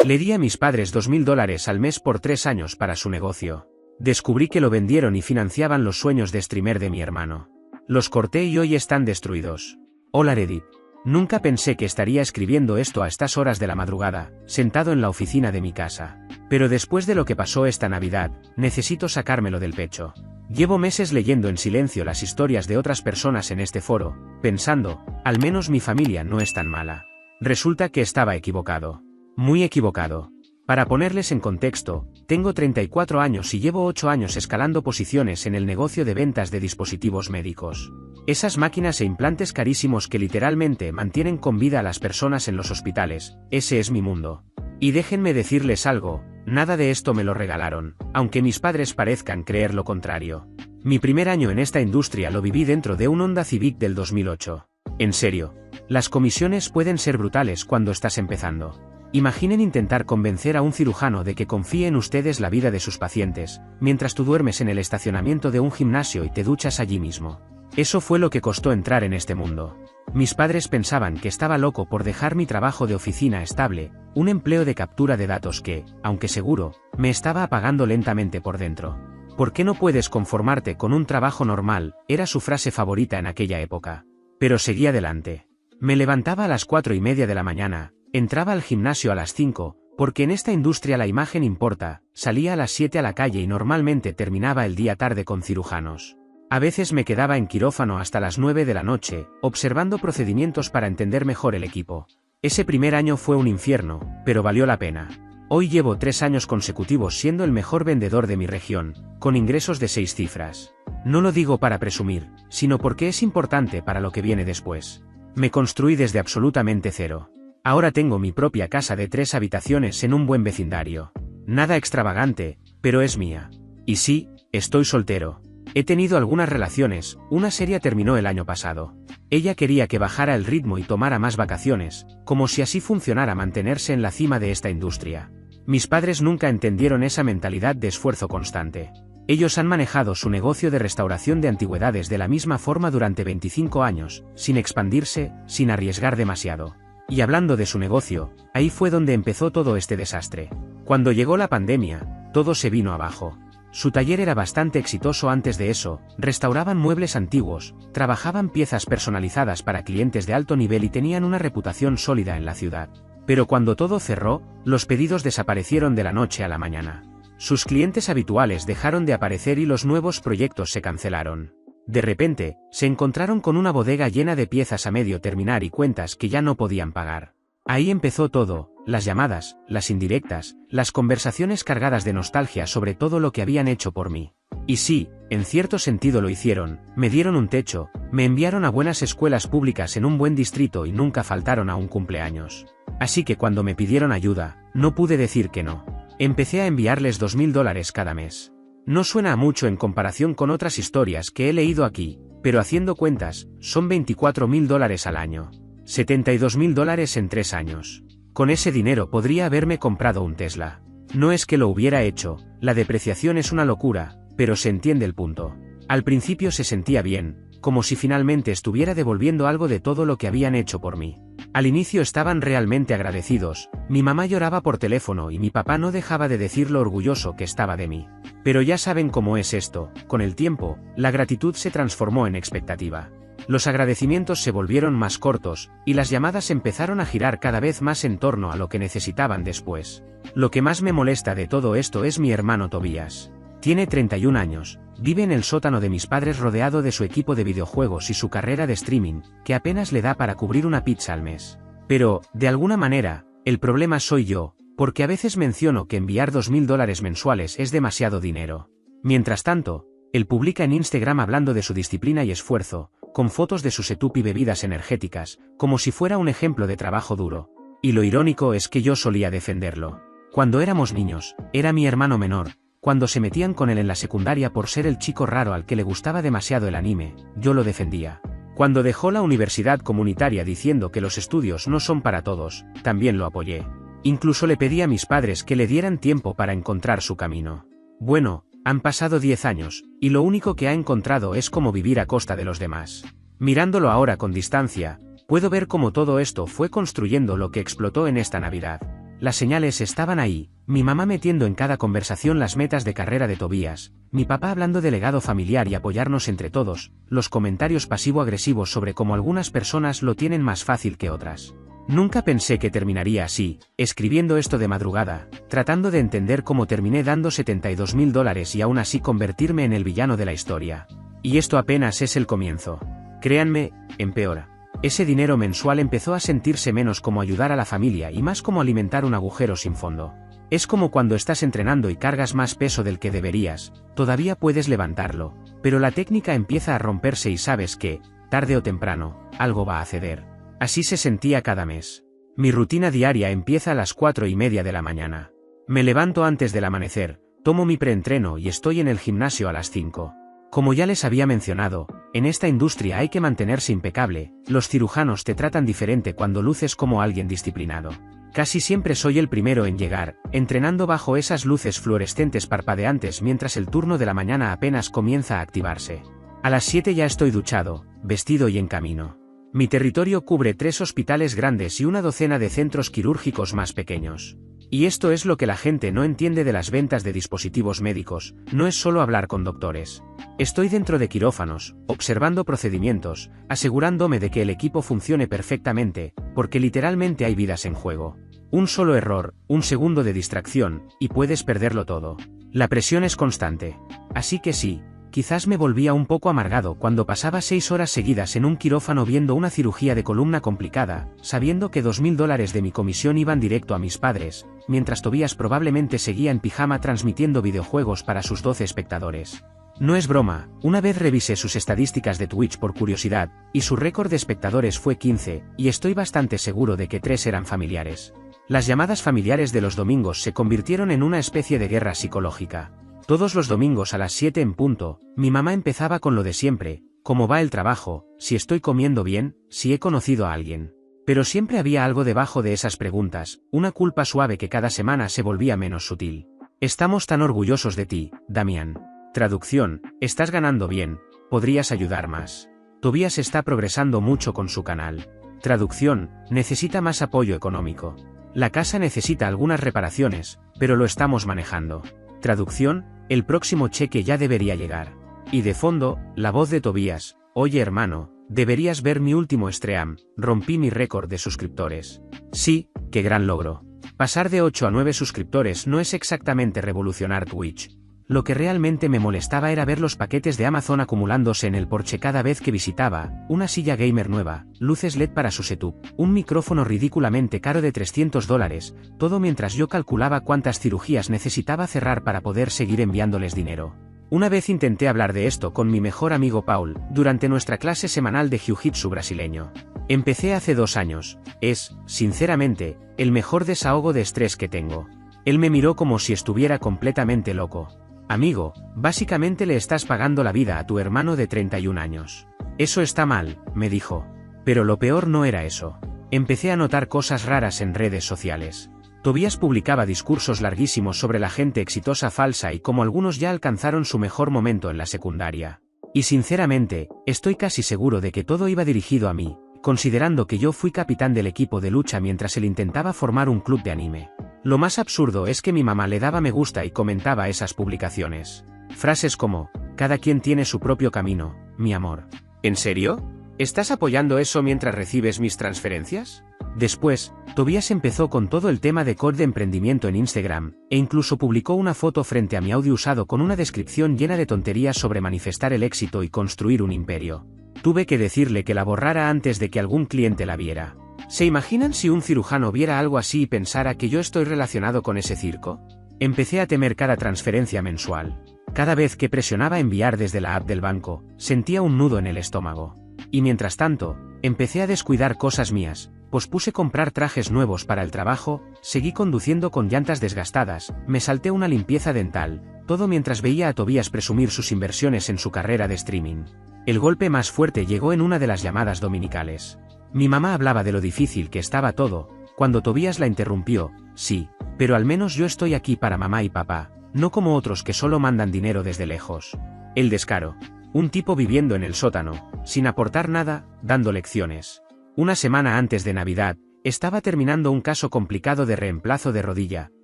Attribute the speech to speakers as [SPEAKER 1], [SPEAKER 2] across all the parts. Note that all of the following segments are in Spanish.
[SPEAKER 1] Le di a mis padres $2000 al mes por 3 años para su negocio. Descubrí que lo vendieron y financiaban los sueños de streamer de mi hermano. Los corté y hoy están destruidos. Hola Reddit. Nunca pensé que estaría escribiendo esto a estas horas de la madrugada, sentado en la oficina de mi casa. Pero después de lo que pasó esta Navidad, necesito sacármelo del pecho. Llevo meses leyendo en silencio las historias de otras personas en este foro, pensando, al menos mi familia no es tan mala. Resulta que estaba equivocado. Muy equivocado. Para ponerles en contexto, tengo 34 años y llevo 8 años escalando posiciones en el negocio de ventas de dispositivos médicos. Esas máquinas e implantes carísimos que literalmente mantienen con vida a las personas en los hospitales, ese es mi mundo. Y déjenme decirles algo, nada de esto me lo regalaron, aunque mis padres parezcan creer lo contrario. Mi primer año en esta industria lo viví dentro de un Honda Civic del 2008. En serio, las comisiones pueden ser brutales cuando estás empezando. Imaginen intentar convencer a un cirujano de que confíe en ustedes la vida de sus pacientes, mientras tú duermes en el estacionamiento de un gimnasio y te duchas allí mismo. Eso fue lo que costó entrar en este mundo. Mis padres pensaban que estaba loco por dejar mi trabajo de oficina estable, un empleo de captura de datos que, aunque seguro, me estaba apagando lentamente por dentro. ¿Por qué no puedes conformarte con un trabajo normal?, era su frase favorita en aquella época. Pero seguí adelante. Me levantaba a las 4:30 de la mañana, entraba al gimnasio a las 5, porque en esta industria la imagen importa, salía a las 7 a la calle y normalmente terminaba el día tarde con cirujanos. A veces me quedaba en quirófano hasta las 9 de la noche, observando procedimientos para entender mejor el equipo. Ese primer año fue un infierno, pero valió la pena. Hoy llevo 3 años consecutivos siendo el mejor vendedor de mi región, con ingresos de 6 cifras. No lo digo para presumir, sino porque es importante para lo que viene después. Me construí desde absolutamente cero. Ahora tengo mi propia casa de 3 habitaciones en un buen vecindario. Nada extravagante, pero es mía. Y sí, estoy soltero. He tenido algunas relaciones, una seria terminó el año pasado. Ella quería que bajara el ritmo y tomara más vacaciones, como si así funcionara mantenerse en la cima de esta industria. Mis padres nunca entendieron esa mentalidad de esfuerzo constante. Ellos han manejado su negocio de restauración de antigüedades de la misma forma durante 25 años, sin expandirse, sin arriesgar demasiado. Y hablando de su negocio, ahí fue donde empezó todo este desastre. Cuando llegó la pandemia, todo se vino abajo. Su taller era bastante exitoso antes de eso, restauraban muebles antiguos, trabajaban piezas personalizadas para clientes de alto nivel y tenían una reputación sólida en la ciudad. Pero cuando todo cerró, los pedidos desaparecieron de la noche a la mañana. Sus clientes habituales dejaron de aparecer y los nuevos proyectos se cancelaron. De repente, se encontraron con una bodega llena de piezas a medio terminar y cuentas que ya no podían pagar. Ahí empezó todo, las llamadas, las indirectas, las conversaciones cargadas de nostalgia sobre todo lo que habían hecho por mí. Y sí, en cierto sentido lo hicieron, me dieron un techo, me enviaron a buenas escuelas públicas en un buen distrito y nunca faltaron a un cumpleaños. Así que cuando me pidieron ayuda, no pude decir que no. Empecé a enviarles $2000 cada mes. No suena a mucho en comparación con otras historias que he leído aquí, pero haciendo cuentas, son $24.000 al año. $72.000 en 3 años. Con ese dinero podría haberme comprado un Tesla. No es que lo hubiera hecho, la depreciación es una locura, pero se entiende el punto. Al principio se sentía bien, como si finalmente estuviera devolviendo algo de todo lo que habían hecho por mí. Al inicio estaban realmente agradecidos, mi mamá lloraba por teléfono y mi papá no dejaba de decir lo orgulloso que estaba de mí. Pero ya saben cómo es esto, con el tiempo, la gratitud se transformó en expectativa. Los agradecimientos se volvieron más cortos, y las llamadas empezaron a girar cada vez más en torno a lo que necesitaban después. Lo que más me molesta de todo esto es mi hermano Tobías. Tiene 31 años, vive en el sótano de mis padres rodeado de su equipo de videojuegos y su carrera de streaming, que apenas le da para cubrir una pizza al mes. Pero, de alguna manera, el problema soy yo, porque a veces menciono que enviar $2000 mensuales es demasiado dinero. Mientras tanto, él publica en Instagram hablando de su disciplina y esfuerzo, con fotos de su setup y bebidas energéticas, como si fuera un ejemplo de trabajo duro. Y lo irónico es que yo solía defenderlo. Cuando éramos niños, era mi hermano menor. Cuando se metían con él en la secundaria por ser el chico raro al que le gustaba demasiado el anime, yo lo defendía. Cuando dejó la universidad comunitaria diciendo que los estudios no son para todos, también lo apoyé. Incluso le pedí a mis padres que le dieran tiempo para encontrar su camino. Bueno, han pasado 10 años, y lo único que ha encontrado es cómo vivir a costa de los demás. Mirándolo ahora con distancia, puedo ver cómo todo esto fue construyendo lo que explotó en esta Navidad. Las señales estaban ahí, mi mamá metiendo en cada conversación las metas de carrera de Tobías, mi papá hablando de legado familiar y apoyarnos entre todos, los comentarios pasivo-agresivos sobre cómo algunas personas lo tienen más fácil que otras. Nunca pensé que terminaría así, escribiendo esto de madrugada, tratando de entender cómo terminé dando $72.000 y aún así convertirme en el villano de la historia. Y esto apenas es el comienzo. Créanme, empeora. Ese dinero mensual empezó a sentirse menos como ayudar a la familia y más como alimentar un agujero sin fondo. Es como cuando estás entrenando y cargas más peso del que deberías, todavía puedes levantarlo, pero la técnica empieza a romperse y sabes que, tarde o temprano, algo va a ceder. Así se sentía cada mes. Mi rutina diaria empieza a las 4:30 de la mañana. Me levanto antes del amanecer, tomo mi preentreno y estoy en el gimnasio a las 5. Como ya les había mencionado, en esta industria hay que mantenerse impecable, los cirujanos te tratan diferente cuando luces como alguien disciplinado. Casi siempre soy el primero en llegar, entrenando bajo esas luces fluorescentes parpadeantes mientras el turno de la mañana apenas comienza a activarse. A las 7 ya estoy duchado, vestido y en camino. Mi territorio cubre 3 hospitales grandes y una docena de centros quirúrgicos más pequeños. Y esto es lo que la gente no entiende de las ventas de dispositivos médicos, no es solo hablar con doctores. Estoy dentro de quirófanos, observando procedimientos, asegurándome de que el equipo funcione perfectamente, porque literalmente hay vidas en juego. Un solo error, un segundo de distracción, y puedes perderlo todo. La presión es constante. Así que sí. Quizás me volvía un poco amargado cuando pasaba 6 horas seguidas en un quirófano viendo una cirugía de columna complicada, sabiendo que $2.000 de mi comisión iban directo a mis padres, mientras Tobías probablemente seguía en pijama transmitiendo videojuegos para sus 12 espectadores. No es broma, una vez revisé sus estadísticas de Twitch por curiosidad, y su récord de espectadores fue 15, y estoy bastante seguro de que 3 eran familiares. Las llamadas familiares de los domingos se convirtieron en una especie de guerra psicológica. Todos los domingos a las 7 en punto, mi mamá empezaba con lo de siempre, cómo va el trabajo, si estoy comiendo bien, si he conocido a alguien. Pero siempre había algo debajo de esas preguntas, una culpa suave que cada semana se volvía menos sutil. Estamos tan orgullosos de ti, Damián. Traducción, estás ganando bien, podrías ayudar más. Tobías está progresando mucho con su canal. Traducción, necesita más apoyo económico. La casa necesita algunas reparaciones, pero lo estamos manejando. Traducción, el próximo cheque ya debería llegar. Y de fondo, la voz de Tobías, oye hermano, deberías ver mi último stream, rompí mi récord de suscriptores. Sí, qué gran logro. Pasar de 8 a 9 suscriptores no es exactamente revolucionar Twitch. Lo que realmente me molestaba era ver los paquetes de Amazon acumulándose en el porche cada vez que visitaba, una silla gamer nueva, luces LED para su setup, un micrófono ridículamente caro de $300, todo mientras yo calculaba cuántas cirugías necesitaba cerrar para poder seguir enviándoles dinero. Una vez intenté hablar de esto con mi mejor amigo Paul, durante nuestra clase semanal de Jiu-Jitsu brasileño. Empecé hace 2 años, es, sinceramente, el mejor desahogo de estrés que tengo. Él me miró como si estuviera completamente loco. Amigo, básicamente le estás pagando la vida a tu hermano de 31 años. Eso está mal, me dijo. Pero lo peor no era eso. Empecé a notar cosas raras en redes sociales. Tobías publicaba discursos larguísimos sobre la gente exitosa falsa y cómo algunos ya alcanzaron su mejor momento en la secundaria. Y sinceramente, estoy casi seguro de que todo iba dirigido a mí, considerando que yo fui capitán del equipo de lucha mientras él intentaba formar un club de anime. Lo más absurdo es que mi mamá le daba me gusta y comentaba esas publicaciones. Frases como, cada quien tiene su propio camino, mi amor. ¿En serio? ¿Estás apoyando eso mientras recibes mis transferencias? Después, Tobías empezó con todo el tema de code de emprendimiento en Instagram, e incluso publicó una foto frente a mi audio usado con una descripción llena de tonterías sobre manifestar el éxito y construir un imperio. Tuve que decirle que la borrara antes de que algún cliente la viera. ¿Se imaginan si un cirujano viera algo así y pensara que yo estoy relacionado con ese circo? Empecé a temer cada transferencia mensual. Cada vez que presionaba enviar desde la app del banco, sentía un nudo en el estómago. Y mientras tanto, empecé a descuidar cosas mías, pospuse comprar trajes nuevos para el trabajo, seguí conduciendo con llantas desgastadas, me salté una limpieza dental, todo mientras veía a Tobías presumir sus inversiones en su carrera de streaming. El golpe más fuerte llegó en una de las llamadas dominicales. Mi mamá hablaba de lo difícil que estaba todo, cuando Tobías la interrumpió, sí, pero al menos yo estoy aquí para mamá y papá, no como otros que solo mandan dinero desde lejos. El descaro. Un tipo viviendo en el sótano, sin aportar nada, dando lecciones. Una semana antes de Navidad, Estaba terminando un caso complicado de reemplazo de rodilla,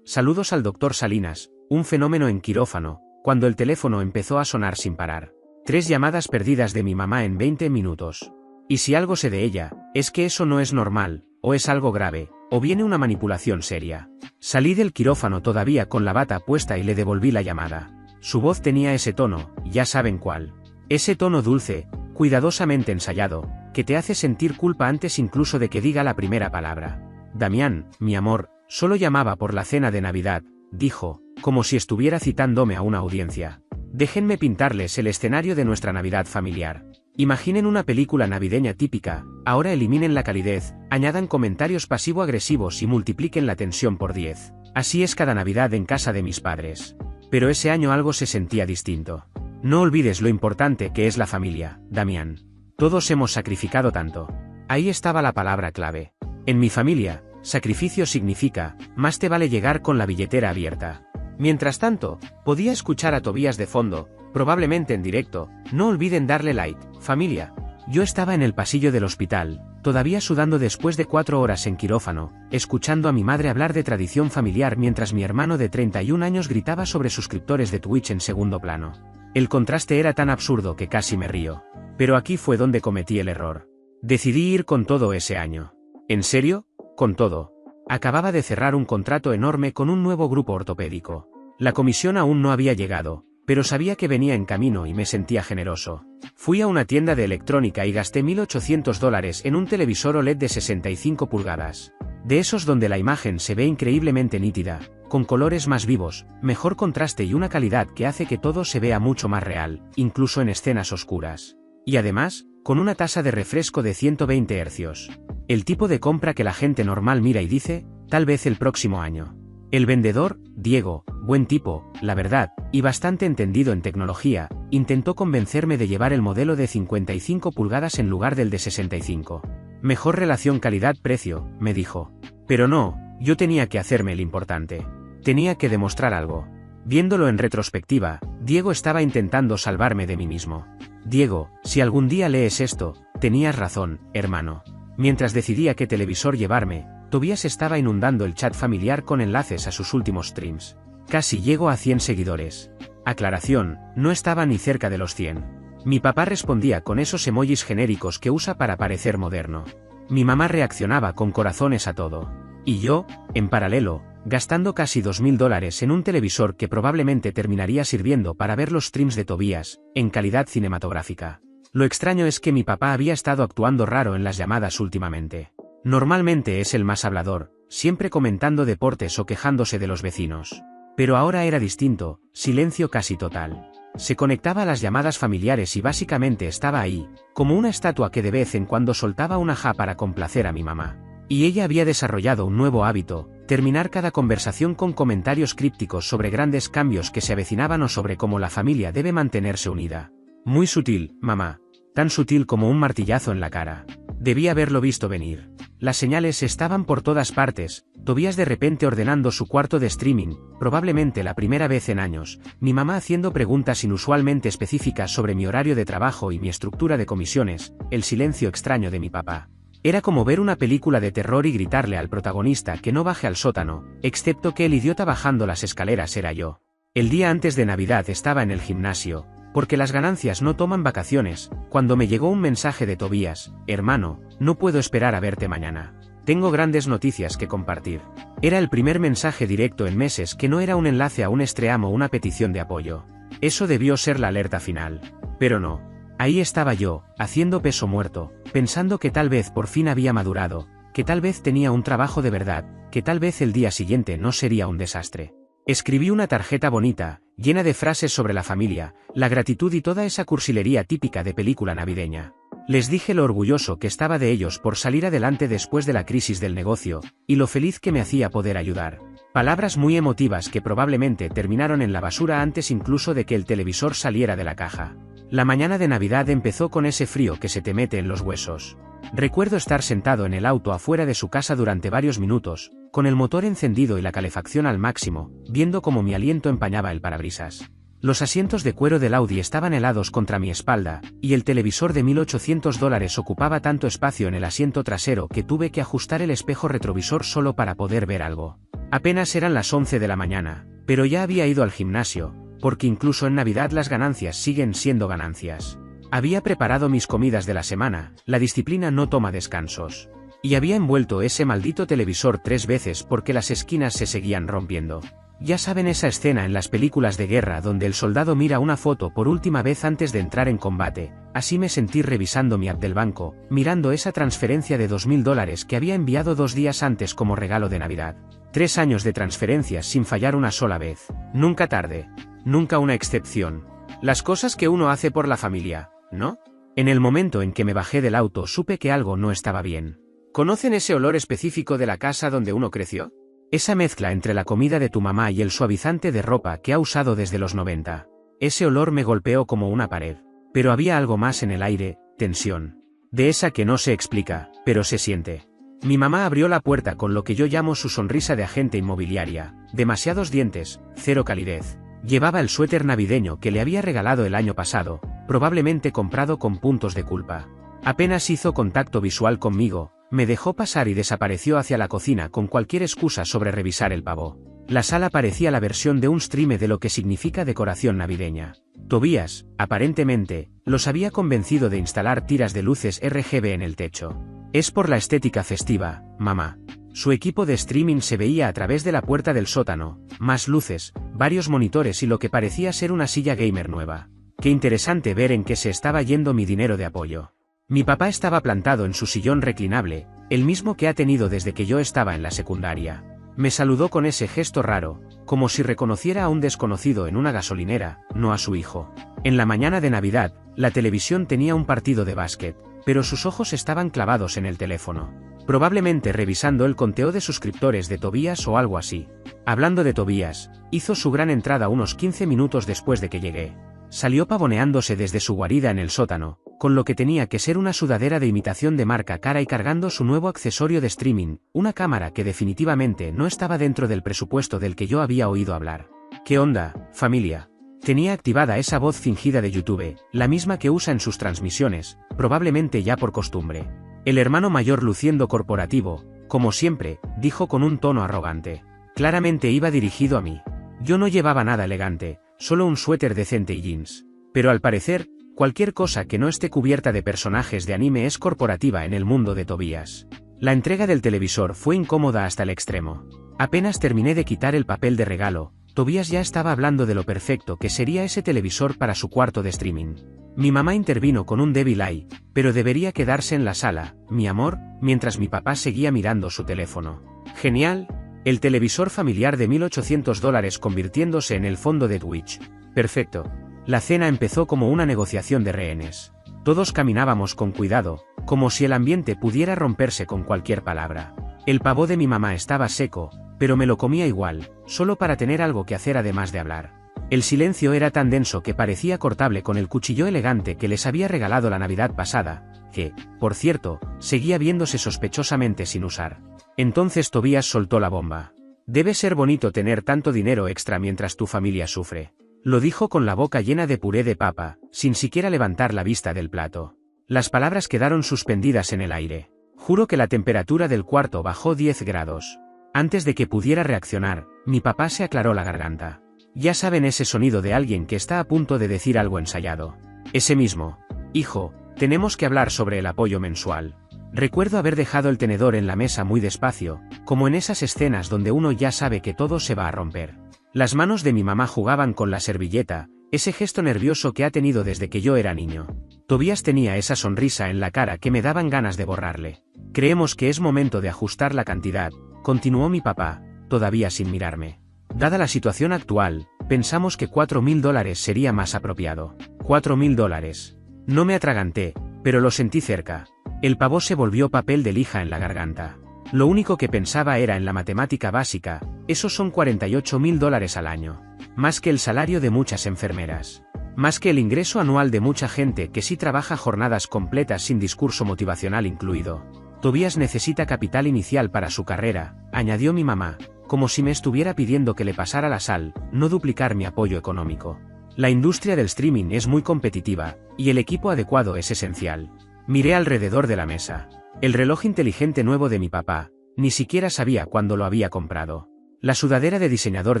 [SPEAKER 1] saludos al doctor Salinas, un fenómeno en quirófano, cuando el teléfono empezó a sonar sin parar. 3 llamadas perdidas de mi mamá en 20 minutos. Y si algo sé de ella, es que eso no es normal, o es algo grave, o viene una manipulación seria. Salí del quirófano todavía con la bata puesta y le devolví la llamada. Su voz tenía ese tono, ya saben cuál. Ese tono dulce, cuidadosamente ensayado, que te hace sentir culpa antes incluso de que diga la primera palabra. Damián, mi amor, solo llamaba por la cena de Navidad, dijo, como si estuviera citándome a una audiencia. Déjenme pintarles el escenario de nuestra Navidad familiar. Imaginen una película navideña típica, ahora eliminen la calidez, añadan comentarios pasivo-agresivos y multipliquen la tensión por 10. Así es cada Navidad en casa de mis padres. Pero ese año algo se sentía distinto. No olvides lo importante que es la familia, Damián. Todos hemos sacrificado tanto. Ahí estaba la palabra clave. En mi familia, sacrificio significa, más te vale llegar con la billetera abierta. Mientras tanto, podía escuchar a Tobías de fondo, probablemente en directo. No olviden darle like, familia. Yo estaba en el pasillo del hospital, todavía sudando después de 4 horas en quirófano, escuchando a mi madre hablar de tradición familiar mientras mi hermano de 31 años gritaba sobre suscriptores de Twitch en segundo plano. El contraste era tan absurdo que casi me río. Pero aquí fue donde cometí el error. Decidí ir con todo ese año. ¿En serio? Con todo. Acababa de cerrar un contrato enorme con un nuevo grupo ortopédico. La comisión aún no había llegado, pero sabía que venía en camino y me sentía generoso. Fui a una tienda de electrónica y gasté $1.800 en un televisor OLED de 65 pulgadas. De esos donde la imagen se ve increíblemente nítida, con colores más vivos, mejor contraste y una calidad que hace que todo se vea mucho más real, incluso en escenas oscuras. Y además, con una tasa de refresco de 120 Hz. El tipo de compra que la gente normal mira y dice, tal vez el próximo año. El vendedor, Diego, buen tipo, la verdad, y bastante entendido en tecnología, intentó convencerme de llevar el modelo de 55 pulgadas en lugar del de 65. Mejor relación calidad-precio, me dijo. Pero no, yo tenía que hacerme el importante. Tenía que demostrar algo. Viéndolo en retrospectiva, Diego estaba intentando salvarme de mí mismo. Diego, si algún día lees esto, tenías razón, hermano. Mientras decidía qué televisor llevarme, Tobías estaba inundando el chat familiar con enlaces a sus últimos streams. Casi llego a 100 seguidores. Aclaración, no estaba ni cerca de los 100. Mi papá respondía con esos emojis genéricos que usa para parecer moderno. Mi mamá reaccionaba con corazones a todo. Y yo, en paralelo, gastando casi $2.000 en un televisor que probablemente terminaría sirviendo para ver los streams de Tobías, en calidad cinematográfica. Lo extraño es que mi papá había estado actuando raro en las llamadas últimamente. Normalmente es el más hablador, siempre comentando deportes o quejándose de los vecinos. Pero ahora era distinto, silencio casi total. Se conectaba a las llamadas familiares y básicamente estaba ahí, como una estatua que de vez en cuando soltaba una ja para complacer a mi mamá. Y ella había desarrollado un nuevo hábito, terminar cada conversación con comentarios crípticos sobre grandes cambios que se avecinaban o sobre cómo la familia debe mantenerse unida. Muy sutil, mamá. Tan sutil como un martillazo en la cara. Debí haberlo visto venir. Las señales estaban por todas partes, Tobías de repente ordenando su cuarto de streaming, probablemente la primera vez en años, mi mamá haciendo preguntas inusualmente específicas sobre mi horario de trabajo y mi estructura de comisiones, el silencio extraño de mi papá. Era como ver una película de terror y gritarle al protagonista que no baje al sótano, excepto que el idiota bajando las escaleras era yo. El día antes de Navidad estaba en el gimnasio, porque las ganancias no toman vacaciones, cuando me llegó un mensaje de Tobías, hermano, no puedo esperar a verte mañana. Tengo grandes noticias que compartir. Era el primer mensaje directo en meses que no era un enlace a un stream o una petición de apoyo. Eso debió ser la alerta final. Pero no. Ahí estaba yo, haciendo peso muerto, pensando que tal vez por fin había madurado, que tal vez tenía un trabajo de verdad, que tal vez el día siguiente no sería un desastre. Escribí una tarjeta bonita, llena de frases sobre la familia, la gratitud y toda esa cursilería típica de película navideña. Les dije lo orgulloso que estaba de ellos por salir adelante después de la crisis del negocio, y lo feliz que me hacía poder ayudar. Palabras muy emotivas que probablemente terminaron en la basura antes incluso de que el televisor saliera de la caja. La mañana de Navidad empezó con ese frío que se te mete en los huesos. Recuerdo estar sentado en el auto afuera de su casa durante varios minutos, con el motor encendido y la calefacción al máximo, viendo cómo mi aliento empañaba el parabrisas. Los asientos de cuero del Audi estaban helados contra mi espalda, y el televisor de $1.800 ocupaba tanto espacio en el asiento trasero que tuve que ajustar el espejo retrovisor solo para poder ver algo. Apenas eran las 11 de la mañana, pero ya había ido al gimnasio, porque incluso en Navidad las ganancias siguen siendo ganancias. Había preparado mis comidas de la semana, la disciplina no toma descansos. Y había envuelto ese maldito televisor 3 veces porque las esquinas se seguían rompiendo. Ya saben esa escena en las películas de guerra donde el soldado mira una foto por última vez antes de entrar en combate. Así me sentí revisando mi app del banco, mirando esa transferencia de $2.000 que había enviado 2 días antes como regalo de Navidad. 3 años de transferencias sin fallar una sola vez. Nunca tarde. Nunca una excepción. Las cosas que uno hace por la familia, ¿no? En el momento en que me bajé del auto supe que algo no estaba bien. ¿Conocen ese olor específico de la casa donde uno creció? Esa mezcla entre la comida de tu mamá y el suavizante de ropa que ha usado desde los 90. Ese olor me golpeó como una pared. Pero había algo más en el aire, tensión. De esa que no se explica, pero se siente. Mi mamá abrió la puerta con lo que yo llamo su sonrisa de agente inmobiliaria. Demasiados dientes, cero calidez. Llevaba el suéter navideño que le había regalado el año pasado, probablemente comprado con puntos de culpa. Apenas hizo contacto visual conmigo, me dejó pasar y desapareció hacia la cocina con cualquier excusa sobre revisar el pavo. La sala parecía la versión de un streame de lo que significa decoración navideña. Tobias, aparentemente, los había convencido de instalar tiras de luces RGB en el techo. Es por la estética festiva, mamá. Su equipo de streaming se veía a través de la puerta del sótano, más luces, varios monitores y lo que parecía ser una silla gamer nueva. Qué interesante ver en qué se estaba yendo mi dinero de apoyo. Mi papá estaba plantado en su sillón reclinable, el mismo que ha tenido desde que yo estaba en la secundaria. Me saludó con ese gesto raro, como si reconociera a un desconocido en una gasolinera, no a su hijo. En la mañana de Navidad, la televisión tenía un partido de básquet, pero sus ojos estaban clavados en el teléfono. Probablemente revisando el conteo de suscriptores de Tobias o algo así. Hablando de Tobias, hizo su gran entrada unos 15 minutos después de que llegué. Salió pavoneándose desde su guarida en el sótano, con lo que tenía que ser una sudadera de imitación de marca cara y cargando su nuevo accesorio de streaming, una cámara que definitivamente no estaba dentro del presupuesto del que yo había oído hablar. ¿Qué onda, familia? Tenía activada esa voz fingida de YouTube, la misma que usa en sus transmisiones, probablemente ya por costumbre. El hermano mayor luciendo corporativo, como siempre, dijo con un tono arrogante. Claramente iba dirigido a mí. Yo no llevaba nada elegante, solo un suéter decente y jeans. Pero al parecer, cualquier cosa que no esté cubierta de personajes de anime es corporativa en el mundo de Tobias. La entrega del televisor fue incómoda hasta el extremo. Apenas terminé de quitar el papel de regalo, Tobias ya estaba hablando de lo perfecto que sería ese televisor para su cuarto de streaming. Mi mamá intervino con un débil ay, pero debería quedarse en la sala, mi amor, mientras mi papá seguía mirando su teléfono. Genial. El televisor familiar de $1.800 convirtiéndose en el fondo de Twitch. Perfecto. La cena empezó como una negociación de rehenes. Todos caminábamos con cuidado, como si el ambiente pudiera romperse con cualquier palabra. El pavo de mi mamá estaba seco, pero me lo comía igual, solo para tener algo que hacer además de hablar. El silencio era tan denso que parecía cortable con el cuchillo elegante que les había regalado la Navidad pasada, que, por cierto, seguía viéndose sospechosamente sin usar. Entonces Tobias soltó la bomba. Debe ser bonito tener tanto dinero extra mientras tu familia sufre. Lo dijo con la boca llena de puré de papa, sin siquiera levantar la vista del plato. Las palabras quedaron suspendidas en el aire. Juro que la temperatura del cuarto bajó 10 grados. Antes de que pudiera reaccionar, mi papá se aclaró la garganta. Ya saben ese sonido de alguien que está a punto de decir algo ensayado. Ese mismo. Hijo, tenemos que hablar sobre el apoyo mensual. Recuerdo haber dejado el tenedor en la mesa muy despacio, como en esas escenas donde uno ya sabe que todo se va a romper. Las manos de mi mamá jugaban con la servilleta, ese gesto nervioso que ha tenido desde que yo era niño. Tobias tenía esa sonrisa en la cara que me daban ganas de borrarle. Creemos que es momento de ajustar la cantidad, continuó mi papá, todavía sin mirarme. Dada la situación actual, pensamos que $4.000 sería más apropiado. $4.000. No me atraganté, pero lo sentí cerca. El pavo se volvió papel de lija en la garganta. Lo único que pensaba era en la matemática básica, esos son $48.000 al año. Más que el salario de muchas enfermeras. Más que el ingreso anual de mucha gente que sí trabaja jornadas completas sin discurso motivacional incluido. Tobias necesita capital inicial para su carrera, añadió mi mamá, como si me estuviera pidiendo que le pasara la sal, no duplicar mi apoyo económico. La industria del streaming es muy competitiva, y el equipo adecuado es esencial. Miré alrededor de la mesa. El reloj inteligente nuevo de mi papá, ni siquiera sabía cuándo lo había comprado. La sudadera de diseñador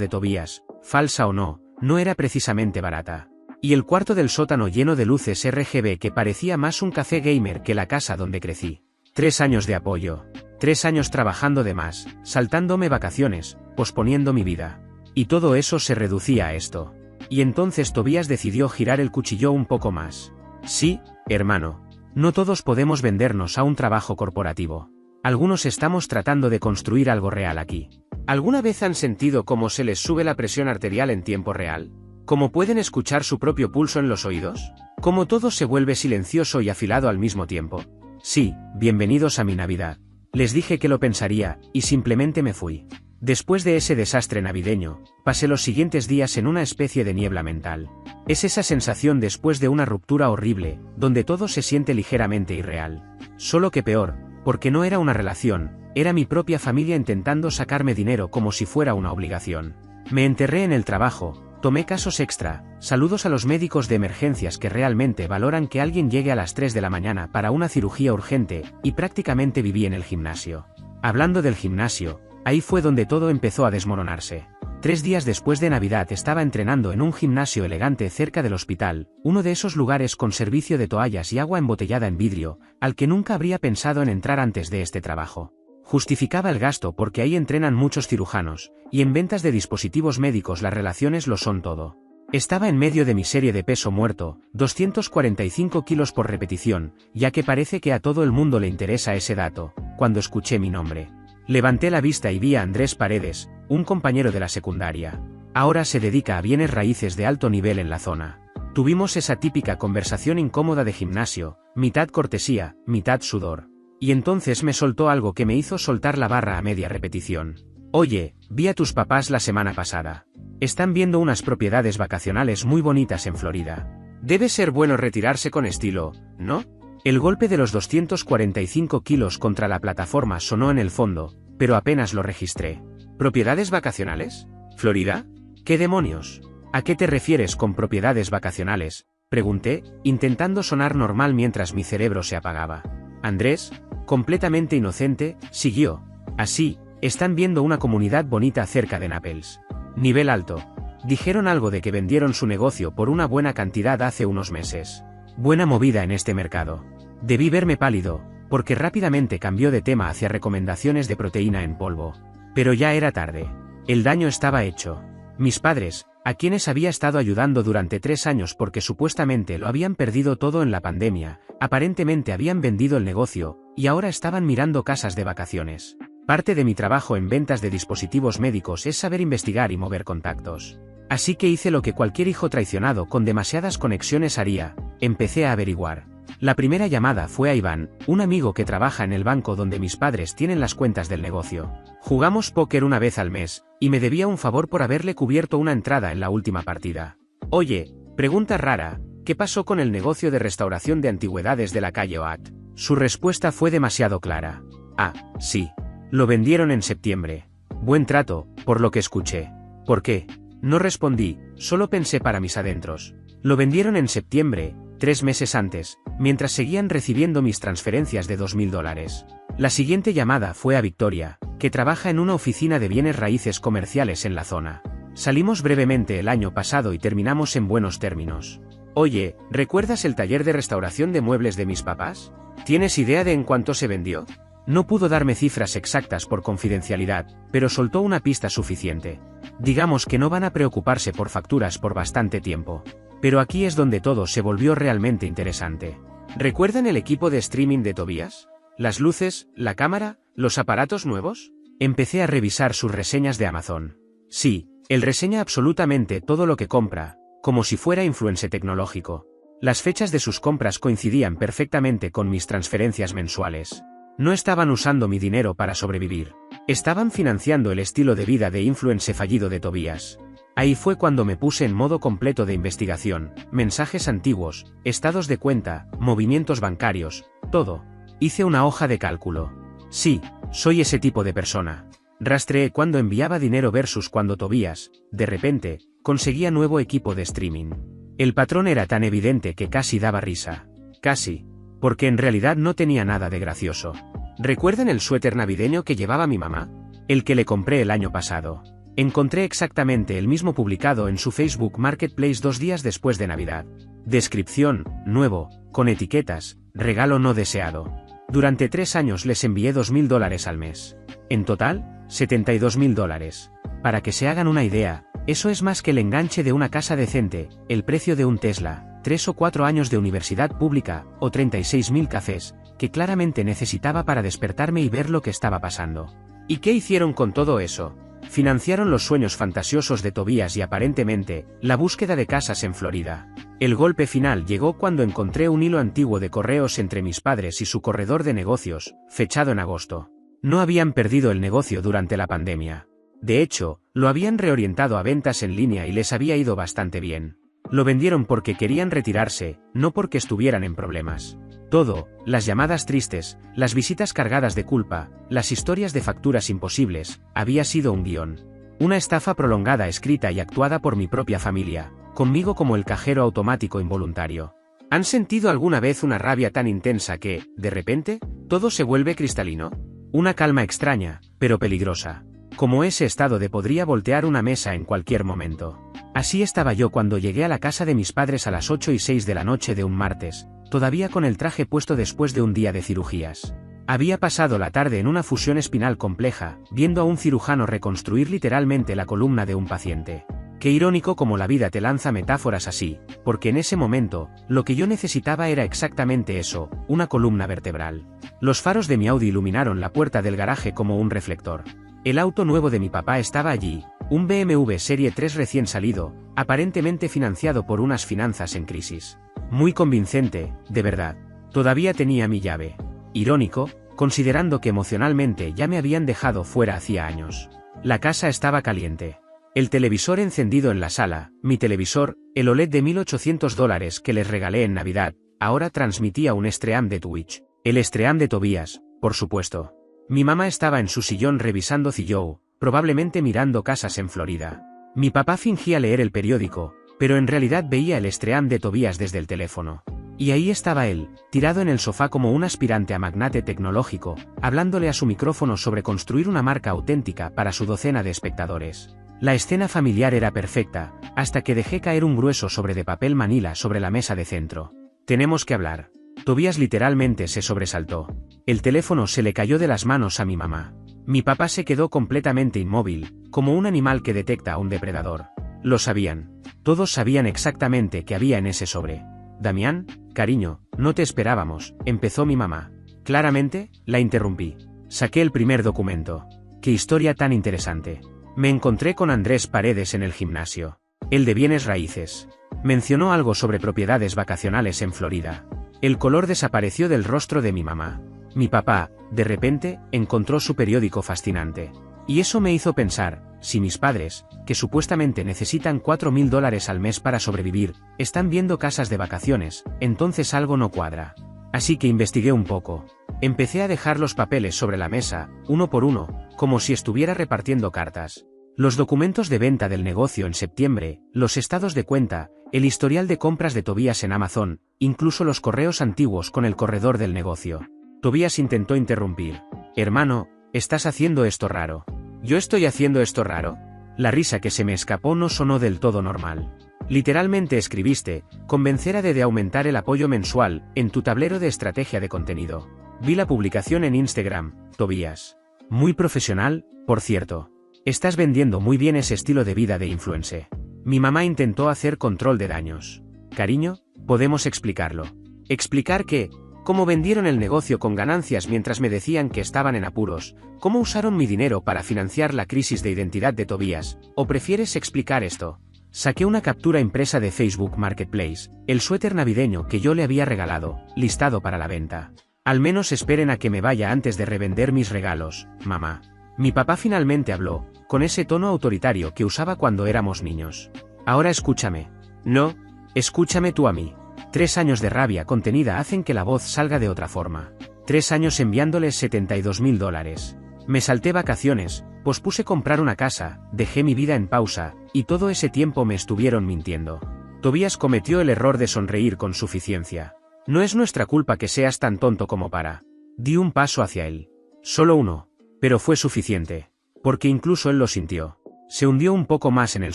[SPEAKER 1] de Tobías, falsa o no, no era precisamente barata. Y el cuarto del sótano lleno de luces RGB que parecía más un café gamer que la casa donde crecí. 3 años de apoyo. 3 años trabajando de más, saltándome vacaciones, posponiendo mi vida. Y todo eso se reducía a esto. Y entonces Tobías decidió girar el cuchillo un poco más. Sí, hermano. No todos podemos vendernos a un trabajo corporativo. Algunos estamos tratando de construir algo real aquí. ¿Alguna vez han sentido cómo se les sube la presión arterial en tiempo real? ¿Cómo pueden escuchar su propio pulso en los oídos? ¿Cómo todo se vuelve silencioso y afilado al mismo tiempo? Sí, bienvenidos a mi Navidad. Les dije que lo pensaría, y simplemente me fui. Después de ese desastre navideño, pasé los siguientes días en una especie de niebla mental. Es esa sensación después de una ruptura horrible, donde todo se siente ligeramente irreal. Solo que peor, porque no era una relación, era mi propia familia intentando sacarme dinero como si fuera una obligación. Me enterré en el trabajo, tomé casos extra, saludos a los médicos de emergencias que realmente valoran que alguien llegue a las 3 de la mañana para una cirugía urgente, y prácticamente viví en el gimnasio. Hablando del gimnasio, ahí fue donde todo empezó a desmoronarse. 3 días después de Navidad estaba entrenando en un gimnasio elegante cerca del hospital, uno de esos lugares con servicio de toallas y agua embotellada en vidrio, al que nunca habría pensado en entrar antes de este trabajo. Justificaba el gasto porque ahí entrenan muchos cirujanos, y en ventas de dispositivos médicos las relaciones lo son todo. Estaba en medio de mi serie de peso muerto, 245 kilos por repetición, ya que parece que a todo el mundo le interesa ese dato, cuando escuché mi nombre. Levanté la vista y vi a Andrés Paredes, un compañero de la secundaria. Ahora se dedica a bienes raíces de alto nivel en la zona. Tuvimos esa típica conversación incómoda de gimnasio, mitad cortesía, mitad sudor. Y entonces me soltó algo que me hizo soltar la barra a media repetición. Oye, vi a tus papás la semana pasada. Están viendo unas propiedades vacacionales muy bonitas en Florida. Debe ser bueno retirarse con estilo, ¿no? El golpe de los 245 kilos contra la plataforma sonó en el fondo, pero apenas lo registré. ¿Propiedades vacacionales? ¿Florida? ¿Qué demonios? ¿A qué te refieres con propiedades vacacionales?, pregunté, intentando sonar normal mientras mi cerebro se apagaba. Andrés, completamente inocente, siguió. Así, están viendo una comunidad bonita cerca de Naples. Nivel alto. Dijeron algo de que vendieron su negocio por una buena cantidad hace unos meses. Buena movida en este mercado. Debí verme pálido, porque rápidamente cambió de tema hacia recomendaciones de proteína en polvo. Pero ya era tarde. El daño estaba hecho. Mis padres, a quienes había estado ayudando durante 3 años porque supuestamente lo habían perdido todo en la pandemia, aparentemente habían vendido el negocio, y ahora estaban mirando casas de vacaciones. Parte de mi trabajo en ventas de dispositivos médicos es saber investigar y mover contactos. Así que hice lo que cualquier hijo traicionado con demasiadas conexiones haría, empecé a averiguar. La primera llamada fue a Iván, un amigo que trabaja en el banco donde mis padres tienen las cuentas del negocio. Jugamos póker una vez al mes, y me debía un favor por haberle cubierto una entrada en la última partida. Oye, pregunta rara, ¿qué pasó con el negocio de restauración de antigüedades de la calle Oat? Su respuesta fue demasiado clara. Ah, sí. Lo vendieron en septiembre. Buen trato, por lo que escuché. ¿Por qué? No respondí, solo pensé para mis adentros. Lo vendieron en septiembre, 3 meses antes, mientras seguían recibiendo mis transferencias de $2000. La siguiente llamada fue a Victoria, que trabaja en una oficina de bienes raíces comerciales en la zona. Salimos brevemente el año pasado y terminamos en buenos términos. Oye, ¿recuerdas el taller de restauración de muebles de mis papás? ¿Tienes idea de en cuánto se vendió? No pudo darme cifras exactas por confidencialidad, pero soltó una pista suficiente. Digamos que no van a preocuparse por facturas por bastante tiempo. Pero aquí es donde todo se volvió realmente interesante. ¿Recuerdan el equipo de streaming de Tobías? ¿Las luces, la cámara, los aparatos nuevos? Empecé a revisar sus reseñas de Amazon. Sí, él reseña absolutamente todo lo que compra, como si fuera influencer tecnológico. Las fechas de sus compras coincidían perfectamente con mis transferencias mensuales. No estaban usando mi dinero para sobrevivir. Estaban financiando el estilo de vida de influencer fallido de Tobías. Ahí fue cuando me puse en modo completo de investigación, mensajes antiguos, estados de cuenta, movimientos bancarios, todo. Hice una hoja de cálculo. Sí, soy ese tipo de persona. Rastreé cuando enviaba dinero versus cuando Tobías, de repente, conseguía nuevo equipo de streaming. El patrón era tan evidente que casi daba risa. Casi. Porque en realidad no tenía nada de gracioso. ¿Recuerdan el suéter navideño que llevaba mi mamá? El que le compré el año pasado. Encontré exactamente el mismo publicado en su Facebook Marketplace 2 días después de Navidad. Descripción, nuevo, con etiquetas, regalo no deseado. Durante 3 años les envié $2.000 al mes. En total, $72.000. Para que se hagan una idea, eso es más que el enganche de una casa decente, el precio de un Tesla, 3 o 4 años de universidad pública, o 36.000 cafés, que claramente necesitaba para despertarme y ver lo que estaba pasando. ¿Y qué hicieron con todo eso? Financiaron los sueños fantasiosos de Tobías y aparentemente, la búsqueda de casas en Florida. El golpe final llegó cuando encontré un hilo antiguo de correos entre mis padres y su corredor de negocios, fechado en agosto. No habían perdido el negocio durante la pandemia. De hecho, lo habían reorientado a ventas en línea y les había ido bastante bien. Lo vendieron porque querían retirarse, no porque estuvieran en problemas. Todo, las llamadas tristes, las visitas cargadas de culpa, las historias de facturas imposibles, había sido un guión. Una estafa prolongada escrita y actuada por mi propia familia, conmigo como el cajero automático involuntario. ¿Han sentido alguna vez una rabia tan intensa que, de repente, todo se vuelve cristalino? Una calma extraña, pero peligrosa. Como ese estado de podría voltear una mesa en cualquier momento. Así estaba yo cuando llegué a la casa de mis padres a las 8:06 de la noche de un martes, todavía con el traje puesto después de un día de cirugías. Había pasado la tarde en una fusión espinal compleja, viendo a un cirujano reconstruir literalmente la columna de un paciente. Qué irónico como la vida te lanza metáforas así, porque en ese momento, lo que yo necesitaba era exactamente eso, una columna vertebral. Los faros de mi Audi iluminaron la puerta del garaje como un reflector. El auto nuevo de mi papá estaba allí, un BMW Serie 3 recién salido, aparentemente financiado por unas finanzas en crisis. Muy convincente, de verdad. Todavía tenía mi llave. Irónico, considerando que emocionalmente ya me habían dejado fuera hacía años. La casa estaba caliente. El televisor encendido en la sala, mi televisor, el OLED de $1.800 que les regalé en Navidad, ahora transmitía un stream de Twitch. El stream de Tobías, por supuesto. Mi mamá estaba en su sillón revisando Zillow, probablemente mirando casas en Florida. Mi papá fingía leer el periódico, pero en realidad veía el stream de Tobías desde el teléfono. Y ahí estaba él, tirado en el sofá como un aspirante a magnate tecnológico, hablándole a su micrófono sobre construir una marca auténtica para su docena de espectadores. La escena familiar era perfecta, hasta que dejé caer un grueso sobre de papel manila sobre la mesa de centro. Tenemos que hablar. Tobías literalmente se sobresaltó. El teléfono se le cayó de las manos a mi mamá. Mi papá se quedó completamente inmóvil, como un animal que detecta a un depredador. Lo sabían. Todos sabían exactamente qué había en ese sobre. Damián, cariño, no te esperábamos, empezó mi mamá. Claramente, la interrumpí. Saqué el primer documento. Qué historia tan interesante. Me encontré con Andrés Paredes en el gimnasio. El de bienes raíces. Mencionó algo sobre propiedades vacacionales en Florida. El color desapareció del rostro de mi mamá. Mi papá, de repente, encontró su periódico fascinante. Y eso me hizo pensar, si mis padres, que supuestamente necesitan $4.000 al mes para sobrevivir, están viendo casas de vacaciones, entonces algo no cuadra. Así que investigué un poco. Empecé a dejar los papeles sobre la mesa, uno por uno, como si estuviera repartiendo cartas. Los documentos de venta del negocio en septiembre, los estados de cuenta, el historial de compras de Tobías en Amazon, incluso los correos antiguos con el corredor del negocio. Tobías intentó interrumpir. Hermano, ¿estás haciendo esto raro? ¿Yo estoy haciendo esto raro? La risa que se me escapó no sonó del todo normal. Literalmente escribiste, convencer a de aumentar el apoyo mensual, en tu tablero de estrategia de contenido. Vi la publicación en Instagram, Tobías. Muy profesional, por cierto. Estás vendiendo muy bien ese estilo de vida de influencer. Mi mamá intentó hacer control de daños. Cariño, podemos explicarlo. Explicar que, cómo vendieron el negocio con ganancias mientras me decían que estaban en apuros, cómo usaron mi dinero para financiar la crisis de identidad de Tobías, ¿o prefieres explicar esto? Saqué una captura impresa de Facebook Marketplace, el suéter navideño que yo le había regalado, listado para la venta. Al menos esperen a que me vaya antes de revender mis regalos, mamá. Mi papá finalmente habló, con ese tono autoritario que usaba cuando éramos niños. Ahora escúchame. No, escúchame tú a mí. 3 años de rabia contenida hacen que la voz salga de otra forma. 3 años enviándoles $72.000. Me salté vacaciones, Pospuse comprar una casa, dejé mi vida en pausa, y todo ese tiempo me estuvieron mintiendo. Tobías cometió el error de sonreír con suficiencia. No es nuestra culpa que seas tan tonto como para. Di un paso hacia él. Solo uno. Pero fue suficiente. Porque incluso él lo sintió. Se hundió un poco más en el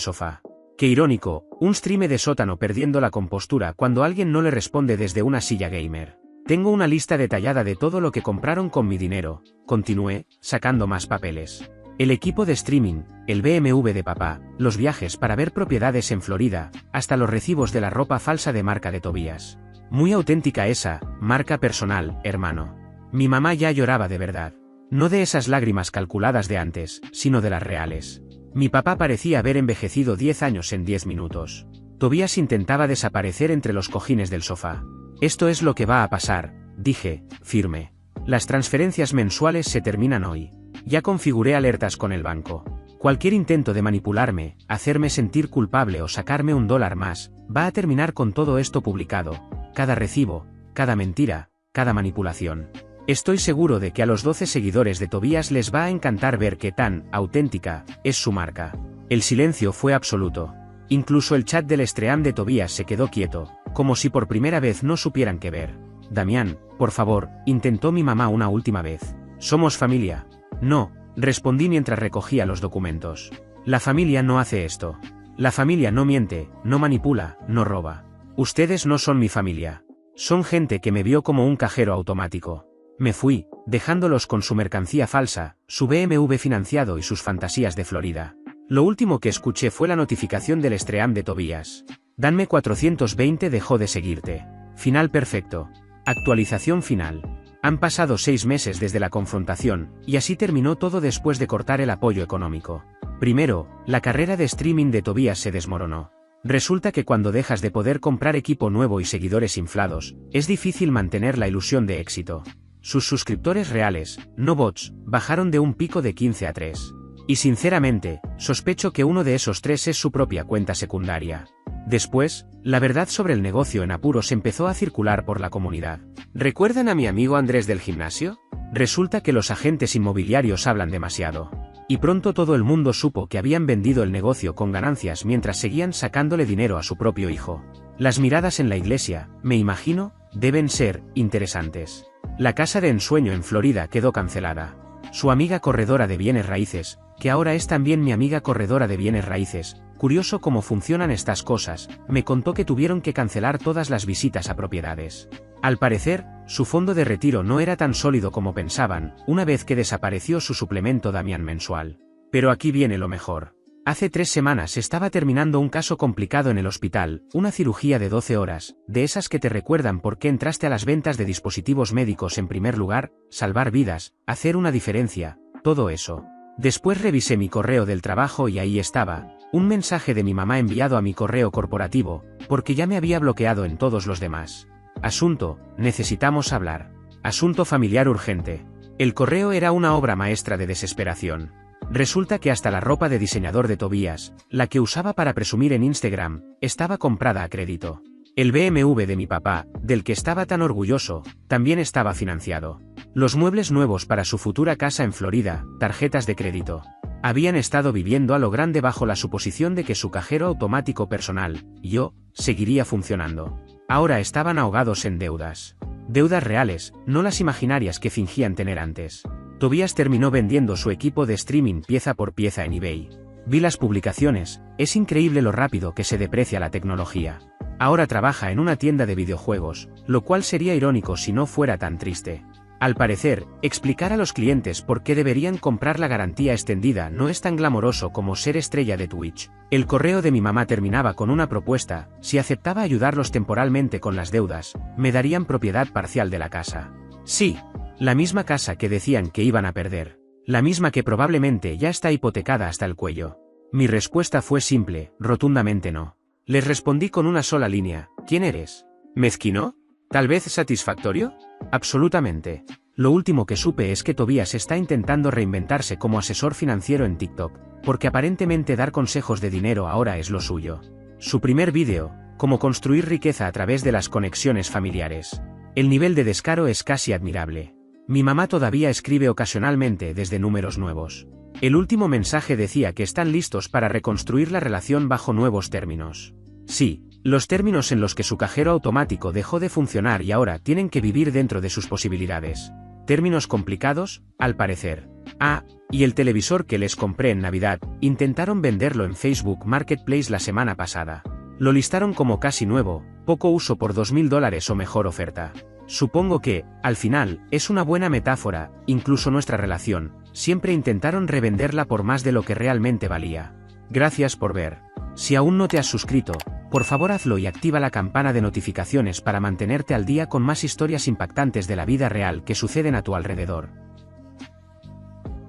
[SPEAKER 1] sofá. Qué irónico, un streamer de sótano perdiendo la compostura cuando alguien no le responde desde una silla gamer. Tengo una lista detallada de todo lo que compraron con mi dinero, continué, sacando más papeles. El equipo de streaming, el BMW de papá, los viajes para ver propiedades en Florida, hasta los recibos de la ropa falsa de marca de Tobías. Muy auténtica esa, marca personal, hermano. Mi mamá ya lloraba de verdad. No de esas lágrimas calculadas de antes, sino de las reales. Mi papá parecía haber envejecido 10 años en 10 minutos. Tobías intentaba desaparecer entre los cojines del sofá. Esto es lo que va a pasar, dije, firme. Las transferencias mensuales se terminan hoy. Ya configuré alertas con el banco. Cualquier intento de manipularme, hacerme sentir culpable o sacarme $1 más, va a terminar con todo esto publicado. Cada recibo, cada mentira, cada manipulación. Estoy seguro de que a los 12 seguidores de Tobías les va a encantar ver qué tan auténtica es su marca. El silencio fue absoluto. Incluso el chat del stream de Tobías se quedó quieto, como si por primera vez no supieran qué ver. Damián, por favor, intentó mi mamá una última vez. Somos familia. No, respondí mientras recogía los documentos. La familia no hace esto. La familia no miente, no manipula, no roba. Ustedes no son mi familia. Son gente que me vio como un cajero automático. Me fui, dejándolos con su mercancía falsa, su BMW financiado y sus fantasías de Florida. Lo último que escuché fue la notificación del stream de Tobías. Danme 420 dejó de seguirte. Final perfecto. Actualización final. Han pasado 6 meses desde la confrontación, y así terminó todo después de cortar el apoyo económico. Primero, la carrera de streaming de Tobías se desmoronó. Resulta que cuando dejas de poder comprar equipo nuevo y seguidores inflados, es difícil mantener la ilusión de éxito. Sus suscriptores reales, no bots, bajaron de un pico de 15 a 3. Y sinceramente, sospecho que uno de esos 3 es su propia cuenta secundaria. Después, la verdad sobre el negocio en apuros empezó a circular por la comunidad. ¿Recuerdan a mi amigo Andrés del gimnasio? Resulta que los agentes inmobiliarios hablan demasiado. Y pronto todo el mundo supo que habían vendido el negocio con ganancias mientras seguían sacándole dinero a su propio hijo. Las miradas en la iglesia, me imagino, deben ser interesantes. La casa de ensueño en Florida quedó cancelada. Su amiga corredora de bienes raíces, que ahora es también mi amiga corredora de bienes raíces, curioso cómo funcionan estas cosas, me contó que tuvieron que cancelar todas las visitas a propiedades. Al parecer, su fondo de retiro no era tan sólido como pensaban, una vez que desapareció su suplemento Damián mensual. Pero aquí viene lo mejor. Hace 3 semanas estaba terminando un caso complicado en el hospital, una cirugía de 12 horas, de esas que te recuerdan por qué entraste a las ventas de dispositivos médicos en primer lugar, salvar vidas, hacer una diferencia, todo eso. Después revisé mi correo del trabajo y ahí estaba, un mensaje de mi mamá enviado a mi correo corporativo, porque ya me había bloqueado en todos los demás. Asunto, necesitamos hablar. Asunto familiar urgente. El correo era una obra maestra de desesperación. Resulta que hasta la ropa de diseñador de Tobías, la que usaba para presumir en Instagram, estaba comprada a crédito. El BMW de mi papá, del que estaba tan orgulloso, también estaba financiado. Los muebles nuevos para su futura casa en Florida, tarjetas de crédito. Habían estado viviendo a lo grande bajo la suposición de que su cajero automático personal, yo, seguiría funcionando. Ahora estaban ahogados en deudas. Deudas reales, no las imaginarias que fingían tener antes. Tobías terminó vendiendo su equipo de streaming pieza por pieza en eBay. Vi las publicaciones, es increíble lo rápido que se deprecia la tecnología. Ahora trabaja en una tienda de videojuegos, lo cual sería irónico si no fuera tan triste. Al parecer, explicar a los clientes por qué deberían comprar la garantía extendida no es tan glamoroso como ser estrella de Twitch. El correo de mi mamá terminaba con una propuesta: si aceptaba ayudarlos temporalmente con las deudas, me darían propiedad parcial de la casa. Sí, la misma casa que decían que iban a perder. La misma que probablemente ya está hipotecada hasta el cuello. Mi respuesta fue simple, rotundamente no. Les respondí con una sola línea: ¿quién eres? ¿Mezquino? ¿Tal vez satisfactorio? Absolutamente. Lo último que supe es que Tobías está intentando reinventarse como asesor financiero en TikTok, porque aparentemente dar consejos de dinero ahora es lo suyo. Su primer vídeo, cómo construir riqueza a través de las conexiones familiares. El nivel de descaro es casi admirable. Mi mamá todavía escribe ocasionalmente desde números nuevos. El último mensaje decía que están listos para reconstruir la relación bajo nuevos términos. Sí, los términos en los que su cajero automático dejó de funcionar y ahora tienen que vivir dentro de sus posibilidades. Términos complicados, al parecer. Ah, y el televisor que les compré en Navidad, intentaron venderlo en Facebook Marketplace la semana pasada. Lo listaron como casi nuevo, poco uso por $2.000 o mejor oferta. Supongo que, al final, es una buena metáfora, incluso nuestra relación, siempre intentaron revenderla por más de lo que realmente valía. Gracias por ver. Si aún no te has suscrito, por favor hazlo y activa la campana de notificaciones para mantenerte al día con más historias impactantes de la vida real que suceden a tu alrededor.